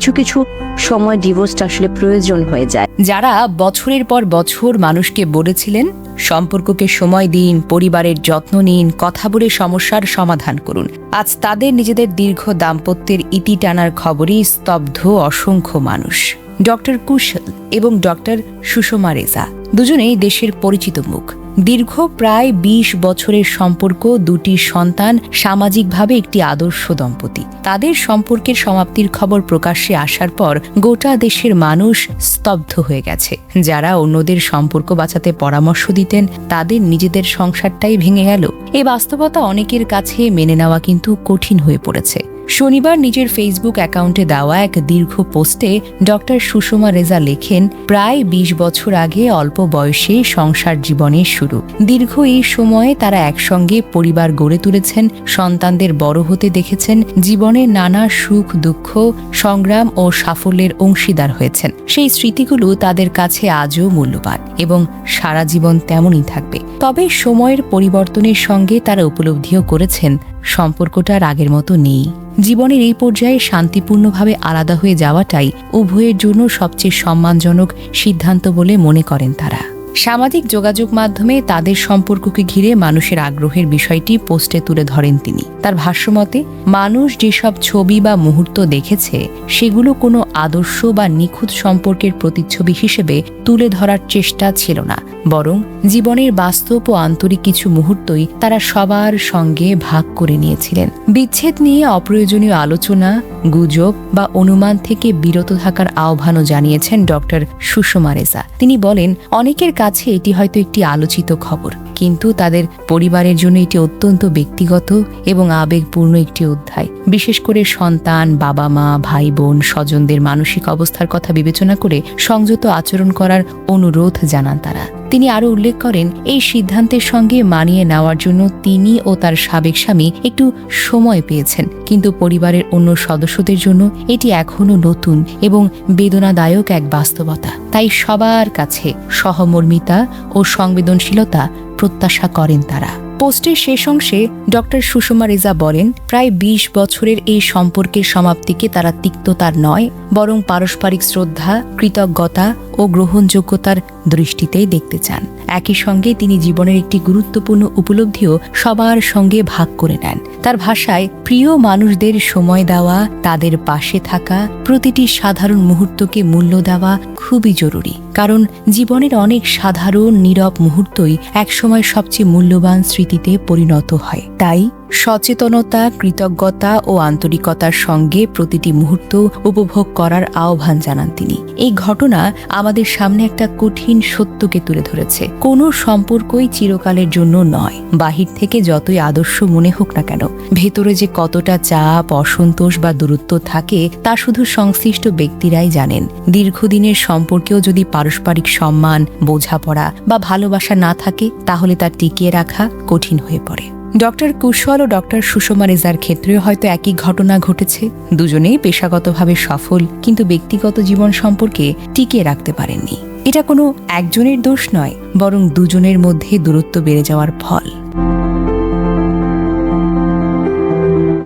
কিছু কিছু সময় ডিভোর্সটা আসলে প্রয়োজন হয়ে যায়। যারা বছরের পর বছর মানুষকে বলেছিলেন সম্পর্ককে সময় দিন, পরিবারের যত্ন নিন, কথা বলে সমস্যার সমাধান করুন, আজ তাদের নিজেদের দীর্ঘ দাম্পত্যের ইতি টানার খবরেই স্তব্ধ অসংখ্য মানুষ। ডক্টর কুশল এবং ডক্টর সুষমা রেজা দুজনেই দেশের পরিচিত মুখ। দীর্ঘ প্রায় ২০ বছরের সম্পর্ক, দুটি সন্তান, সামাজিকভাবে একটি আদর্শ দম্পতি। তাদের সম্পর্কের সমাপ্তির খবর প্রকাশ্যে আসার পর গোটা দেশের মানুষ স্তব্ধ হয়ে গেছে। যারা অন্যদের সম্পর্ক বাঁচাতে পরামর্শ দিতেন, তাদের নিজেদের সংসারটাই ভেঙে গেল। এই বাস্তবতা অনেকের কাছে মেনে নেওয়া কিন্তু কঠিন হয়ে পড়েছে। শনিবার নিজের ফেসবুক অ্যাকাউন্টে দেওয়া এক দীর্ঘ পোস্টে ডক্টর সুষমা রেজা লেখেন, প্রায় ২০ বছর আগে অল্প বয়সে সংসার জীবনের শুরু। দীর্ঘ এই সময়ে তারা একসঙ্গে পরিবার গড়ে তুলেছেন, সন্তানদের বড় হতে দেখেছেন, জীবনের নানা সুখ দুঃখ, সংগ্রাম ও সাফল্যের অংশীদার হয়েছেন। সেই স্মৃতিগুলো তাদের কাছে আজও মূল্যবান এবং সারা জীবন তেমনই থাকবে। তবে সময়ের পরিবর্তনের সঙ্গে তারা উপলব্ধিও করেছেন সম্পর্কটা আর আগের মতো নেই। জীবনের এই পর্যায়ে শান্তিপূর্ণভাবে আলাদা হয়ে যাওয়াটাই উভয়ের জন্য সবচেয়ে সম্মানজনক সিদ্ধান্ত বলে মনে করেন তারা। সামাজিক যোগাযোগ মাধ্যমে তাদের সম্পর্ককে ঘিরে মানুষের আগ্রহের বিষয়টি পোস্টে তুলে ধরেন তিনি। তার ভাষ্যমতে, মানুষ যেসব ছবি বা মুহূর্ত দেখেছে সেগুলো কোনো আদর্শ বা নিখুঁত সম্পর্কের প্রতিচ্ছবি হিসেবে তুলে ধরার চেষ্টা ছিল না, বরং জীবনের বাস্তব ও আন্তরিক কিছু মুহূর্তই তারা সবার সঙ্গে ভাগ করে নিয়েছিলেন। বিচ্ছেদ নিয়ে অপ্রয়োজনীয় আলোচনা, গুজব বা অনুমান থেকে বিরত থাকার আহ্বানও জানিয়েছেন ডক্টর সুষমা রেজা। তিনি বলেন, অনেকের কাছে এটি হয়তো একটি আলোচিত খবর, কিন্তু তাদের পরিবারের জন্য এটি অত্যন্ত ব্যক্তিগত এবং আবেগপূর্ণ একটি অধ্যায়। বিশেষ করে সন্তান, বাবা মা, ভাই বোন, স্বজনদের মানসিক অবস্থার কথা বিবেচনা করে সংযত আচরণ করার অনুরোধ জানান তারা। তিনি আরও উল্লেখ করেন, এই সিদ্ধান্তের সঙ্গে মানিয়ে নেওয়ার জন্য তিনি ও তার সাবেক স্বামী একটু সময় পেয়েছেন, কিন্তু পরিবারের অন্য সদস্যদের জন্য এটি এখনও নতুন এবং বেদনাদায়ক এক বাস্তবতা। তাই সবার কাছে সহমর্মিতা ও সংবেদনশীলতা প্রত্যাশা করেন তারা। পোস্টের শেষ অংশে ডক্টর সুষমা রেজা বলেন, প্রায় ২০ বছরের এই সম্পর্কের সমাপ্তিকে তারা তিক্ততার নয়, বরং পারস্পরিক শ্রদ্ধা, কৃতজ্ঞতা ও গ্রহণযোগ্যতার দৃষ্টিতেই দেখতে চান। একই সঙ্গে তিনি জীবনের একটি গুরুত্বপূর্ণ উপলব্ধিও সবার সঙ্গে ভাগ করে নেন। তার ভাষায়, প্রিয় মানুষদের সময় দেওয়া, তাদের পাশে থাকা, প্রতিটি সাধারণ মুহূর্তকে মূল্য দেওয়া খুবই জরুরি। কারণ জীবনের অনেক সাধারণ নীরব মুহূর্তই একসময় সবচেয়ে মূল্যবান স্মৃতিতে পরিণত হয়। তাই সচেতনতা, কৃতজ্ঞতা ও আন্তরিকতার সঙ্গে প্রতিটি মুহূর্ত উপভোগ করার আহ্বান জানান তিনি। এই ঘটনা আমাদের সামনে একটা কঠিন সত্যকে তুলে ধরেছে। কোনো সম্পর্কই চিরকালের জন্য নয়। বাহির থেকে যতই আদর্শ মনে হোক না কেন, ভেতরে যে কতটা চাপ, অসন্তোষ বা দূরত্ব থাকে তা শুধু সংশ্লিষ্ট ব্যক্তিরাই জানেন। দীর্ঘদিনের সম্পর্কেও যদি পারস্পরিক সম্মান, বোঝাপড়া বা ভালোবাসা না থাকে, তাহলে তা টিকিয়ে রাখা কঠিন হয়ে পড়ে। ডক্টর কুশল ও ডক্টর সুষমা রেজার ক্ষেত্রেও হয়তো একই ঘটনা ঘটেছে। দুজনেই পেশাগতভাবে সফল, কিন্তু ব্যক্তিগত জীবন সম্পর্কে টিকিয়ে রাখতে পারেননি। এটা কোনো একজনের দোষ নয়, বরং দুজনের মধ্যে দূরত্ব বেড়ে যাওয়ার ফল।